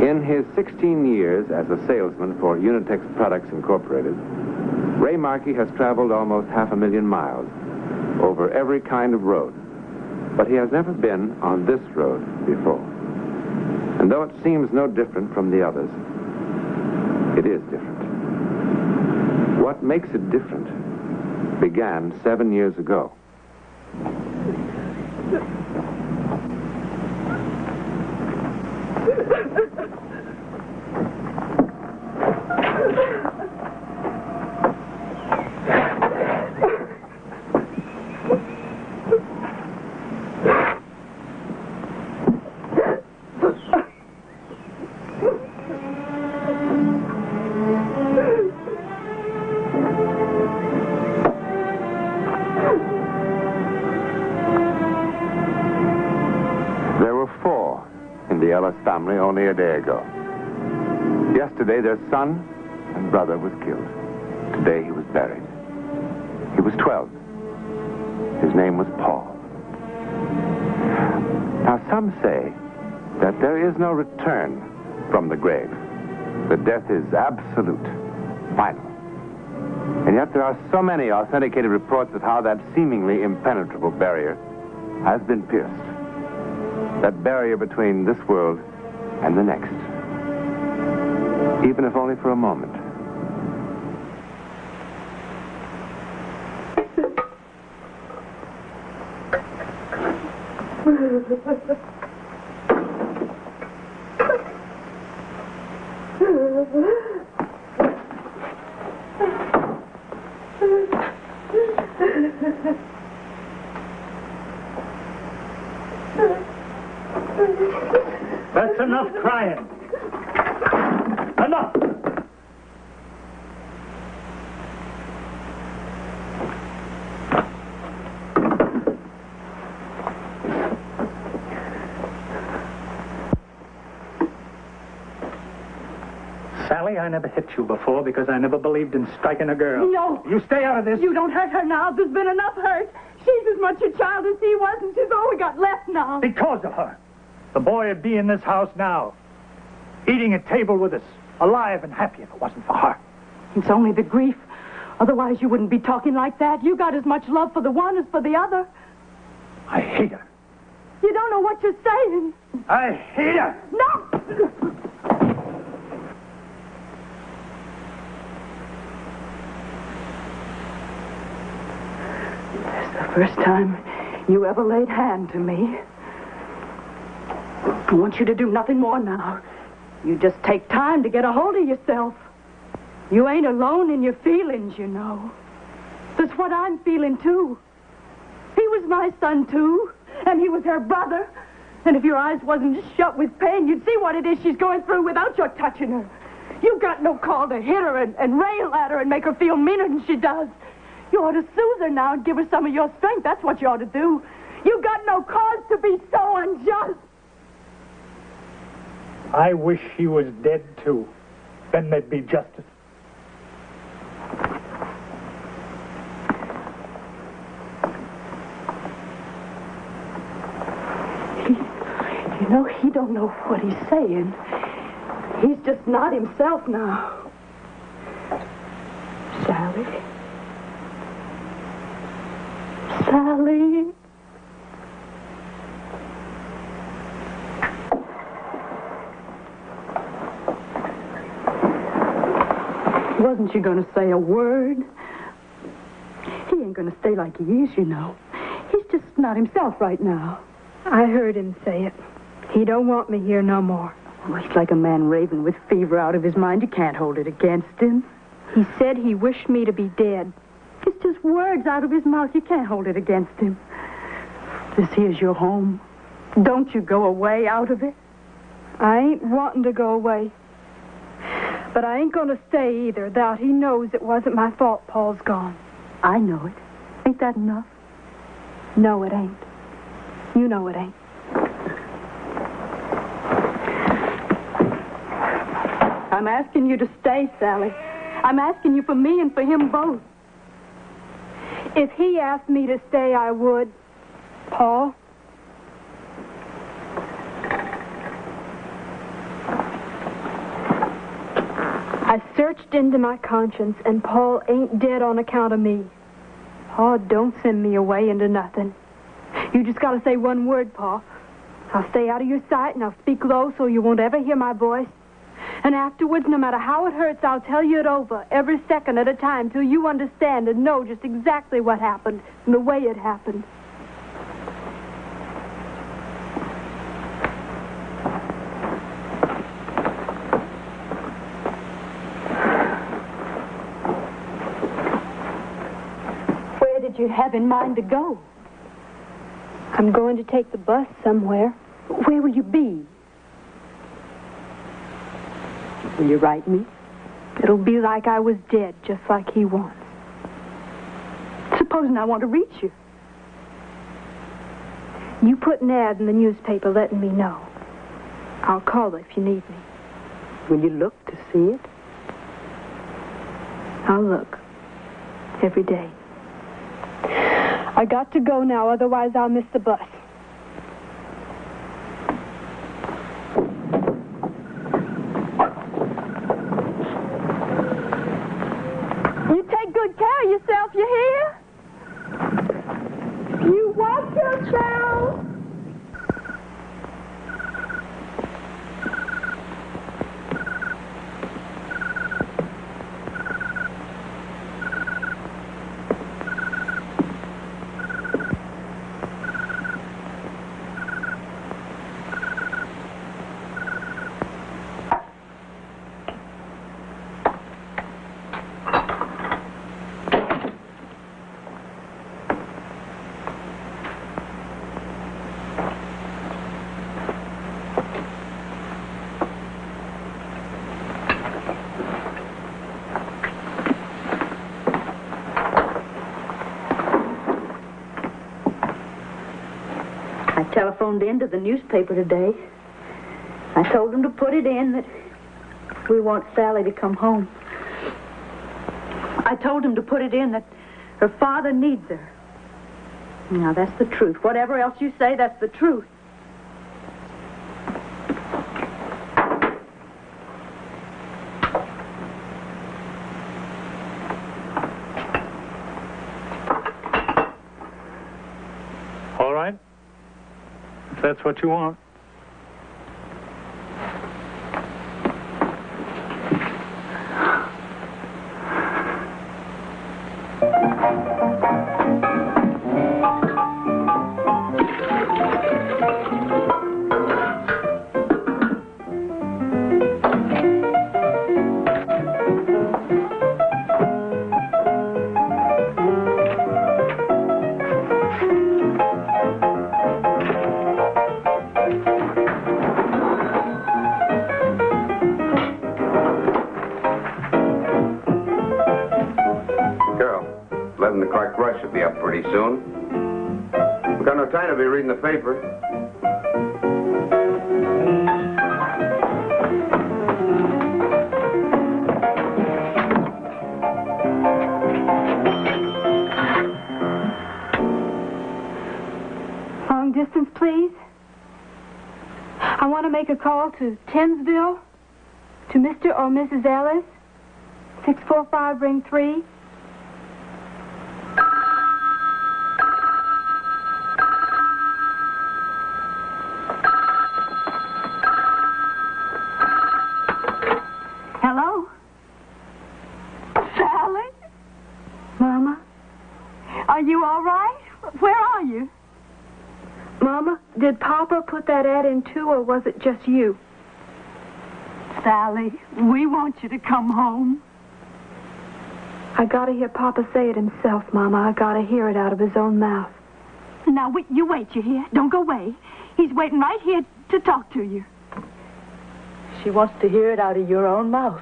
In his 16 years as a salesman for Unitex Products Incorporated, Ray Markey has traveled almost 500,000 miles over every kind of road. But he has never been on this road before. And though it seems no different from the others, it is different. What makes it different began 7 years ago. Family only a day ago. Yesterday, their son and brother was killed. Today, he was buried. He was 12. His name was Paul. Now, some say that there is no return from the grave. That death is absolute, final. And yet, there are so many authenticated reports of how that seemingly impenetrable barrier has been pierced. That barrier between this world and the next, even if only for a moment. That's enough crying. Enough! Sally, I never hit you before because I never believed in striking a girl. No. You stay out of this. You don't hurt her now. There's been enough hurt. She's as much a child as he was, and she's all we got left now. Because of her. The boy would be in this house now, eating at table with us, alive and happy if it wasn't for her. It's only the grief. Otherwise, you wouldn't be talking like that. You got as much love for the one as for the other. I hate her. You don't know what you're saying. I hate her. No! It's the first time you ever laid hand to me. I want you to do nothing more now. You just take time to get a hold of yourself. You ain't alone in your feelings, you know. That's what I'm feeling, too. He was my son, too. And he was her brother. And if your eyes wasn't just shut with pain, you'd see what it is she's going through without your touching her. You got no call to hit her and rail at her and make her feel meaner than she does. You ought to soothe her now and give her some of your strength. That's what you ought to do. You got no cause to be so unjust. I wish he was dead, too. Then there'd be justice. You know, he don't know what he's saying. He's just not himself now. Sally. Sally. Wasn't you going to say a word? He ain't going to stay like he is, you know. He's just not himself right now. I heard him say it. He don't want me here no more. Oh, he's like a man raving with fever out of his mind. You can't hold it against him. He said he wished me to be dead. It's just words out of his mouth. You can't hold it against him. This here's your home. Don't you go away out of it. I ain't wanting to go away. But I ain't going to stay either, though he knows it wasn't my fault Paul's gone. I know it. Ain't that enough? No, it ain't. You know it ain't. I'm asking you to stay, Sally. I'm asking you for me and for him both. If he asked me to stay, I would. Paul? I searched into my conscience, and Paul ain't dead on account of me. Pa, don't send me away into nothing. You just gotta say one word, Pa. I'll stay out of your sight, and I'll speak low so you won't ever hear my voice. And afterwards, no matter how it hurts, I'll tell you it over, every second at a time, till you understand and know just exactly what happened and the way it happened. Where did you have in mind to go? I'm going to take the bus somewhere. Where will you be? Will you write me? It'll be like I was dead, just like he wants. Supposing I want to reach you. You put an ad in the newspaper letting me know. I'll call if you need me. Will you look to see it? I'll look. Every day. I got to go now, otherwise I'll miss the bus. You take good care of yourself, you hear? You watch yourself. I telephoned in to the newspaper today. I told them to put it in that we want Sally to come home. I told them to put it in that her father needs her. Now, that's the truth. Whatever else you say, that's the truth. All right. If that's what you want. Should be up pretty soon. We've got no time to be reading the paper. Long distance, please. I want to make a call to Tinsville, to Mr. or Mrs. Ellis, 645 ring 3. Hello? Sally? Mama? Are you all right? Where are you? Mama, did Papa put that ad in too, or was it just you? Sally, we want you to come home. I gotta hear Papa say it himself, Mama. I gotta hear it out of his own mouth. Now, you wait, you hear? Don't go away. He's waiting right here to talk to you. She wants to hear it out of your own mouth.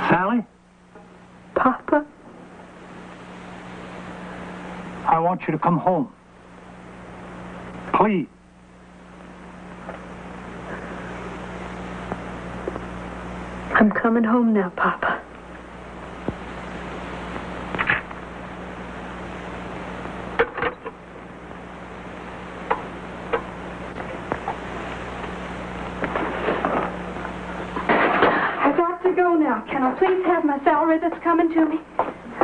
Sally? Papa? I want you to come home. Please. I'm coming home now, Papa. have my salary that's coming to me?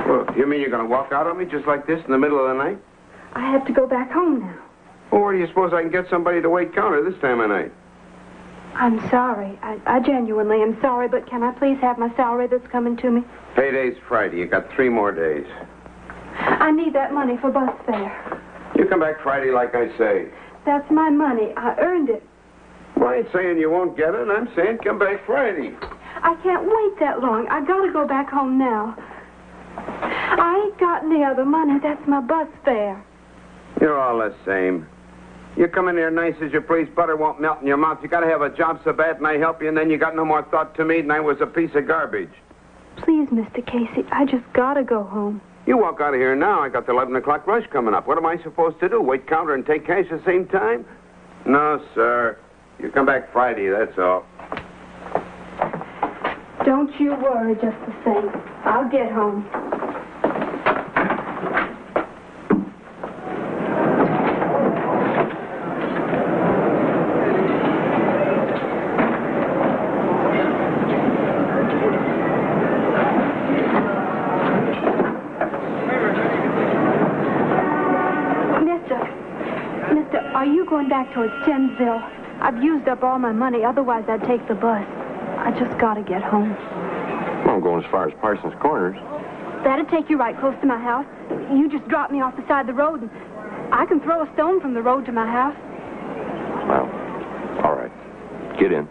Well, you mean you're going to walk out on me just like this in the middle of the night? I have to go back home now. Well, where do you suppose I can get somebody to wait counter this time of night? I'm sorry. I genuinely am sorry, but can I please have my salary that's coming to me? Payday's Friday. You got 3 more days. I need that money for bus fare. You come back Friday like I say. That's my money. I earned it. Well, I ain't saying you won't get it. I'm saying come back Friday. I can't wait that long. I gotta go back home now. I ain't got any other money. That's my bus fare. You're all the same. You come in here nice as you please, butter won't melt in your mouth. You gotta have a job so bad and I help you, and then you got no more thought to me than I was a piece of garbage. Please, Mr. Casey, I just gotta go home. You walk out of here now. I got the 11 o'clock rush coming up. What am I supposed to do? Wait counter and take cash at the same time? No, sir. You come back Friday, that's all. Don't you worry just the same. I'll get home. Are you going back towards Tensville? I've used up all my money, otherwise I'd take the bus. I just gotta get home. Well, I'm going as far as Parsons Corners. That'd take you right close to my house. You just drop me off the side of the road, and I can throw a stone from the road to my house. Well, all right. Get in.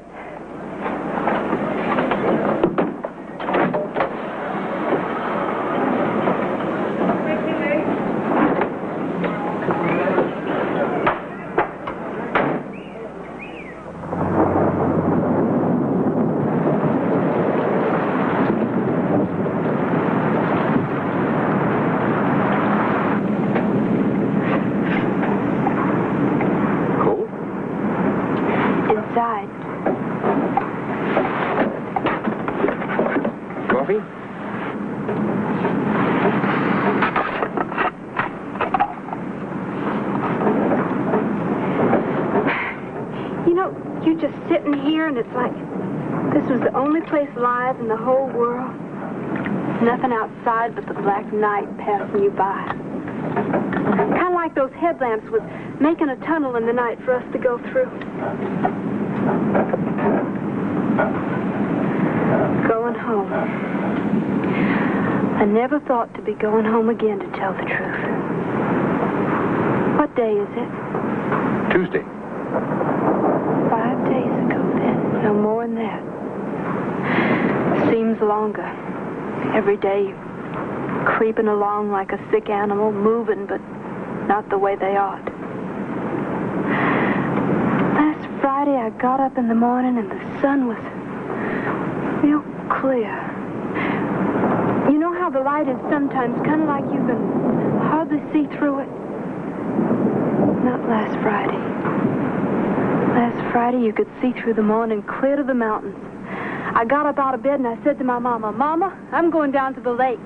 Alive in the whole world. Nothing outside but the black night passing you by. Kind of like those headlamps was making a tunnel in the night for us to go through. Going home. I never thought to be going home again, to tell the truth. What day is it? Tuesday. 5 days ago, then. No more than that. Seems longer. Every day, creeping along like a sick animal, moving, but not the way they ought. Last Friday, I got up in the morning and the sun was real clear. You know how the light is sometimes, kind of like you can hardly see through it? Not last Friday. Last Friday, you could see through the morning clear to the mountains. I got up out of bed and I said to my mama, Mama, I'm going down to the lake.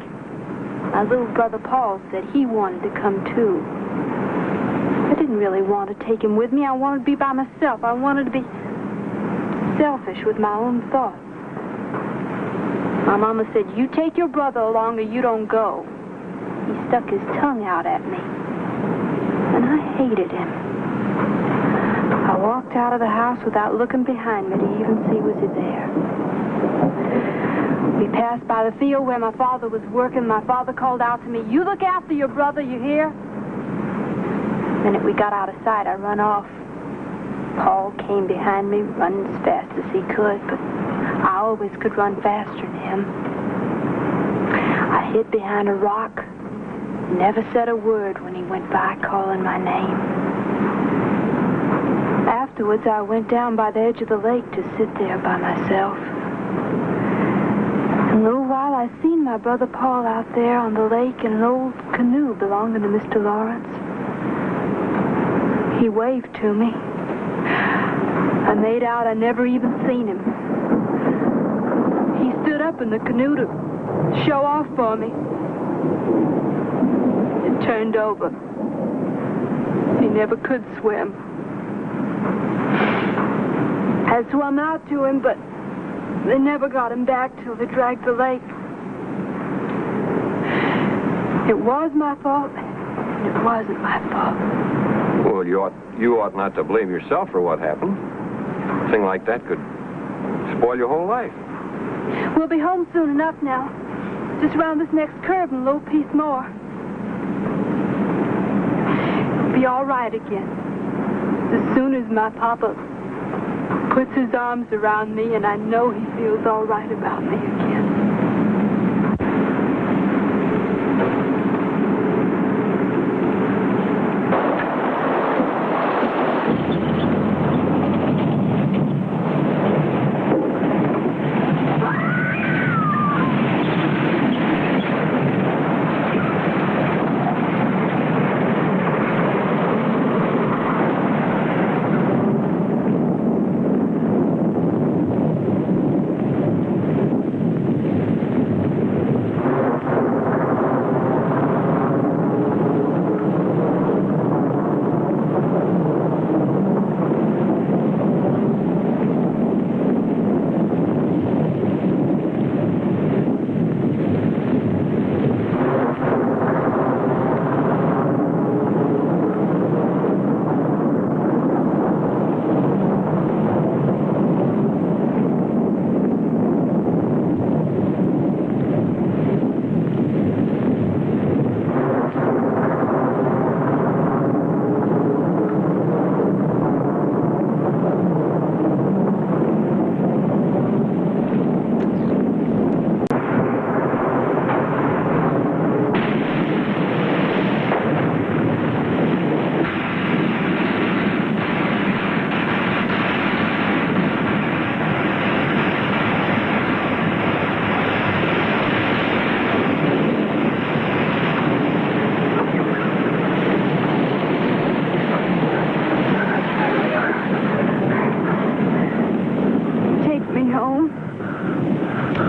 My little brother Paul said he wanted to come too. I didn't really want to take him with me. I wanted to be by myself. I wanted to be selfish with my own thoughts. My mama said, you take your brother along or you don't go. He stuck his tongue out at me. And I hated him. I walked out of the house without looking behind me to even see was he there. We passed by the field where my father was working. My father called out to me, you look after your brother, you hear? The minute we got out of sight, I run off. Paul came behind me, running as fast as he could, but I always could run faster than him. I hid behind a rock, never said a word when he went by calling my name. Afterwards, I went down by the edge of the lake to sit there by myself. In a little while, I seen my brother Paul out there on the lake in an old canoe belonging to Mr. Lawrence. He waved to me. I made out I never even seen him. He stood up in the canoe to show off for me. It turned over. He never could swim. I swum out to him, but they never got him back till they dragged the lake. It was my fault, and it wasn't my fault. Well, you ought not to blame yourself for what happened. A thing like that could spoil your whole life. We'll be home soon enough now. Just round this next curve and a little piece more. It'll be all right again. As soon as my papa puts his arms around me and I know he feels all right about me again.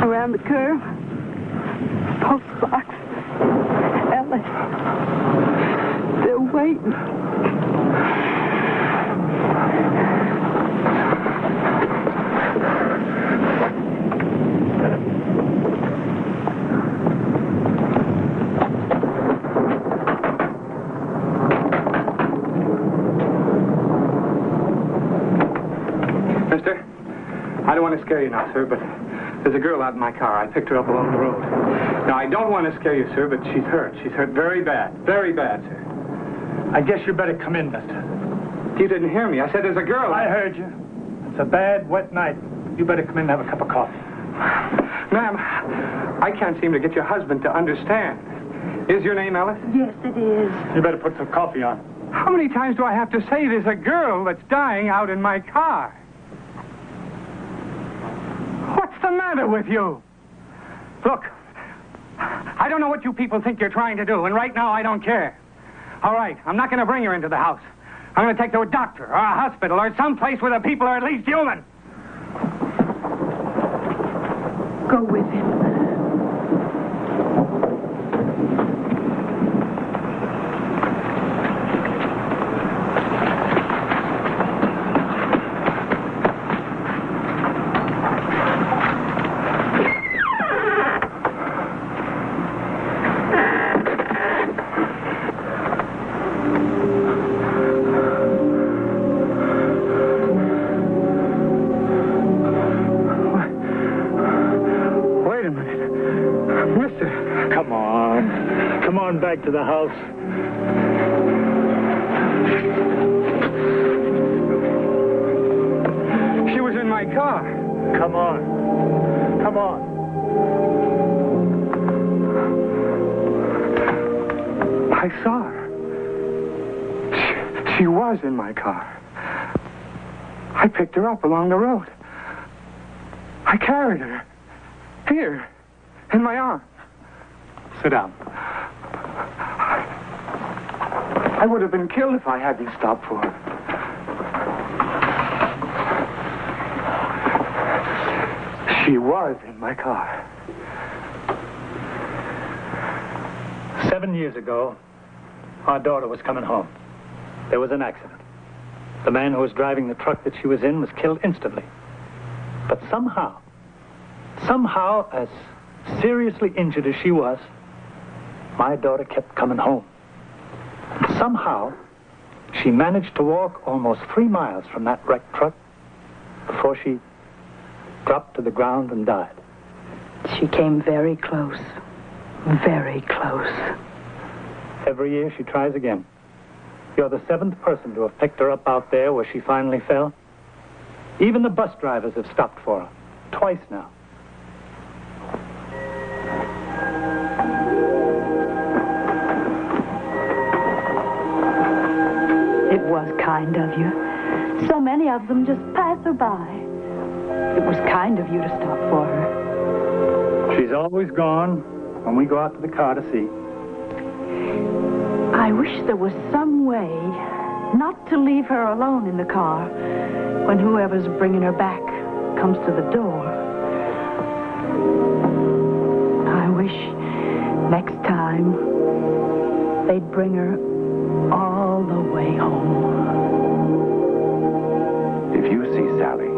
Around the curve. Postbox. Ellis. They're waiting. Mister, I don't want to scare you now, sir, but there's a girl out in my car. I picked her up along the road. Now, I don't want to scare you, sir, but she's hurt. She's hurt very bad. Very bad, sir. I guess you better come in, mister. You didn't hear me. I said there's a girl. I heard you. It's a bad, wet night. You better come in and have a cup of coffee. Ma'am, I can't seem to get your husband to understand. Is your name Ellis? Yes, it is. You better put some coffee on. How many times do I have to say there's a girl that's dying out in my car? What's the matter with you? Look, I don't know what you people think you're trying to do, and right now I don't care. All right, I'm not going to bring her into the house. I'm going to take her to a doctor or a hospital or someplace where the people are at least human. Go with him. Back to the house. She was in my car. Come on. Come on. I saw her. She was in my car. I picked her up along the road. I carried her. Here, in my arms. Sit down. I would have been killed if I hadn't stopped for her. She was in my car. 7 years ago, our daughter was coming home. There was an accident. The man who was driving the truck that she was in was killed instantly. But somehow, as seriously injured as she was, my daughter kept coming home. And somehow, she managed to walk almost 3 miles from that wrecked truck before she dropped to the ground and died. She came very close. Very close. Every year she tries again. You're the 7th person to have picked her up out there where she finally fell. Even the bus drivers have stopped for her. Twice now. It was kind of you. So many of them just pass her by. It was kind of you to stop for her. She's always gone when we go out to the car to see. I wish there was some way not to leave her alone in the car when whoever's bringing her back comes to the door. I wish next time they'd bring her all the way home. If you see Sally,